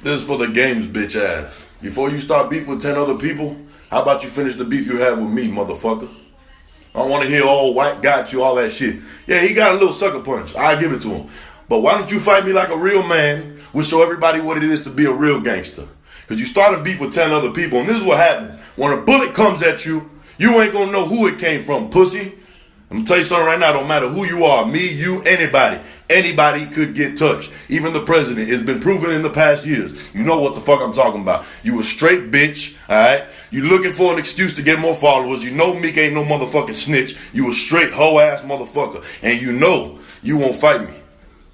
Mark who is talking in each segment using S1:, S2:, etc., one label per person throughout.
S1: This is for the game's bitch ass. Before you start beef with 10 other people, how about you finish the beef you have with me, motherfucker? I don't want to hear all white got you, all that shit. Yeah, he got a little sucker punch. I give it to him. But why don't you fight me like a real man? We'll show everybody what it is to be a real gangster. Because you start a beef with 10 other people, and this is what happens. When a bullet comes at you, you ain't going to know who it came from, pussy. I'm going to tell you something right now. Don't matter who you are, me, you, anybody. Anybody could get touched. Even the president. It's been proven in the past years. You know what the fuck I'm talking about. You a straight bitch, alright? You looking for an excuse to get more followers. You know Meek ain't no motherfucking snitch. You a straight hoe ass motherfucker. And you know you won't fight me,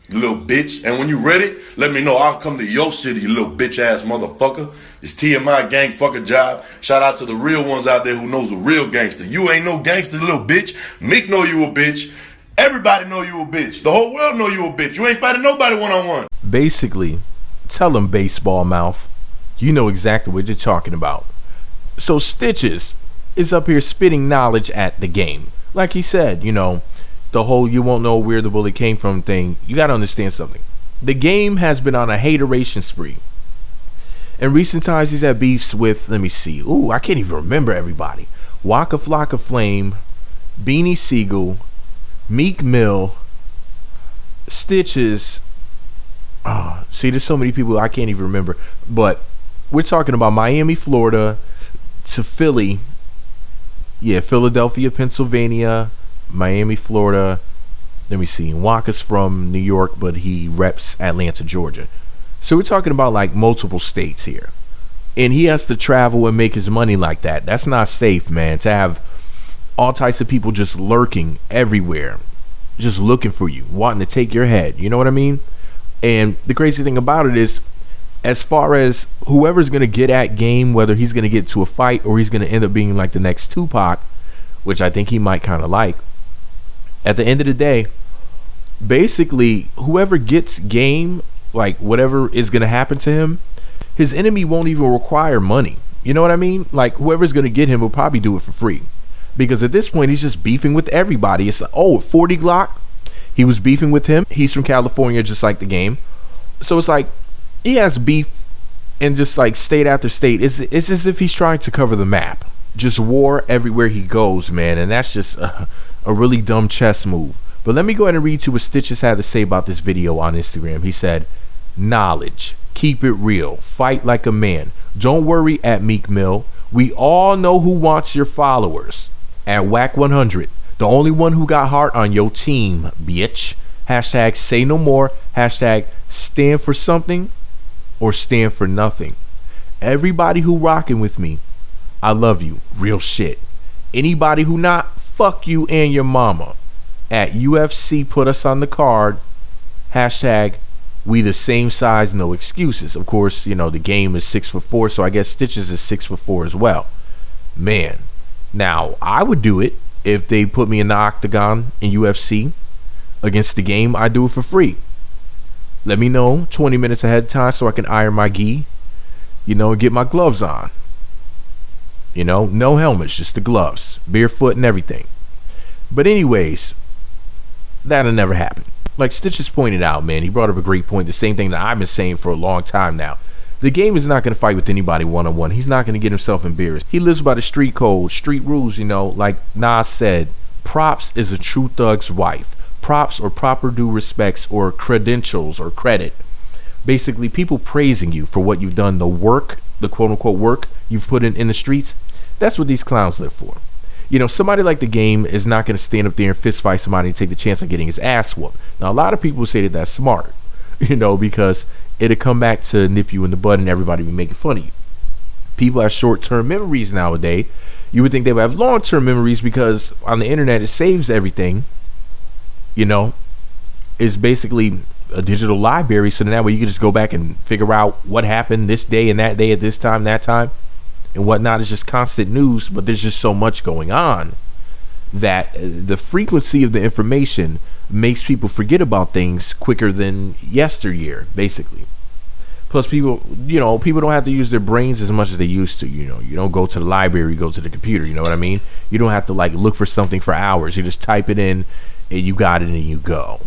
S1: you little bitch. And when you ready, let me know. I'll come to your city, you little bitch ass motherfucker. It's TMI gang fucker job. Shout out to the real ones out there who knows a real gangster. You ain't no gangster, little bitch. Meek know you a bitch. Everybody know you a bitch. The whole world know you a bitch. You ain't fighting nobody one-on-one.
S2: Basically, tell him, baseball mouth. You know exactly what you're talking about. So Stitches is up here spitting knowledge at the game. Like he said, you know, the whole you won't know where the bullet came from thing. You got to understand something. The game has been on a hateration spree. In recent times, he's had beefs with, let me see. Ooh, I can't even remember everybody. Waka Flocka Flame, Beanie Siegel, Meek Mill, Stitches. Oh, see, there's so many people I can't even remember. But we're talking about Miami, Florida, to Philly. Yeah, Philadelphia, Pennsylvania, Miami, Florida. Let me see. Waka's from New York, but he reps Atlanta, Georgia. So we're talking about like multiple states here. And he has to travel and make his money like that. That's not safe, man. To have all types of people just lurking everywhere, just looking for you, wanting to take your head. You know what I mean? And the crazy thing about it is, as far as whoever's going to get at game, whether he's going to get to a fight or he's going to end up being like the next Tupac, which I think he might kind of like, at the end of the day, basically, whoever gets game, like whatever is going to happen to him, his enemy won't even require money. You know what I mean? Like, whoever's going to get him will probably do it for free. Because at this point, he's just beefing with everybody. It's like, oh, 40 Glock, he was beefing with him. He's from California, just like the game. So it's like, he has beef in just like state after state. It's as if he's trying to cover the map. Just war everywhere he goes, man. And that's just a really dumb chess move. But let me go ahead and read to what Stitches had to say about this video on Instagram. He said, knowledge, keep it real, fight like a man. Don't worry at Meek Mill. We all know who wants your followers. At Whack 100, the only one who got heart on your team, bitch. Hashtag say no more. Hashtag stand for something or stand for nothing. Everybody who rocking with me, I love you. Real shit. Anybody who not, fuck you and your mama. At UFC, put us on the card. Hashtag we the same size, no excuses. Of course, you know, the game is 6'4", so I guess Stitches is 6'4" as well. Man. Now, I would do it if they put me in the octagon in UFC against the game. I'd do it for free. Let me know 20 minutes ahead of time so I can iron my gi, you know, and get my gloves on. You know, no helmets, just the gloves, barefoot and everything. But anyways, that'll never happen. Like Stitches pointed out, man, he brought up a great point. The same thing that I've been saying for a long time now. The game is not going to fight with anybody one-on-one. He's not going to get himself embarrassed. He lives by the street code, street rules, you know. Like Nas said, props is a true thug's wife. Props or proper due respects or credentials or credit. Basically, people praising you for what you've done, the work, the quote-unquote work you've put in the streets. That's what these clowns live for. You know, somebody like the game is not going to stand up there and fist fight somebody and take the chance of getting his ass whooped. Now, a lot of people say that that's smart, you know, because it'll come back to nip you in the bud and everybody be making fun of you. People have short-term memories nowadays. You would think they would have long-term memories because on the internet it saves everything. You know, it's basically a digital library, so that way you can just go back and figure out what happened this day and that day at this time, that time, and whatnot. It's just constant news, but there's just so much going on that the frequency of the information makes people forget about things quicker than yesteryear, basically. Plus, people, you know, people don't have to use their brains as much as they used to. You know, you don't go to the library, you go to the computer. You know what I mean? You don't have to like look for something for hours. You just type it in, and you got it, and you go.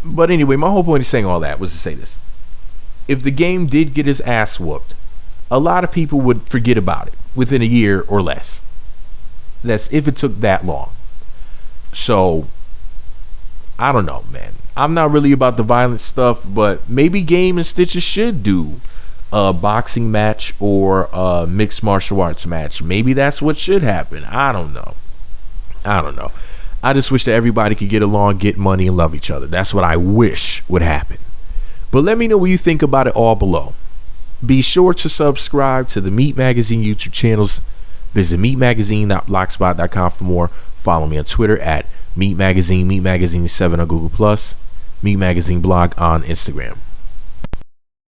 S2: But anyway, my whole point of saying all that was to say this: if the game did get his ass whooped, a lot of people would forget about it within a year or less. That's if it took that long. So, I don't know, man. I'm not really about the violent stuff, but maybe Game and Stitches should do a boxing match or a mixed martial arts match. Maybe that's what should happen. I don't know. I just wish that everybody could get along, get money, and love each other. That's what I wish would happen. But let me know what you think about it all below. Be sure to subscribe to the Meat Magazine YouTube channels. Visit meatmagazine.blogspot.com for more. Follow me on Twitter at Meat Magazine, Meat Magazine 7 on Google+, Meat Magazine blog on Instagram.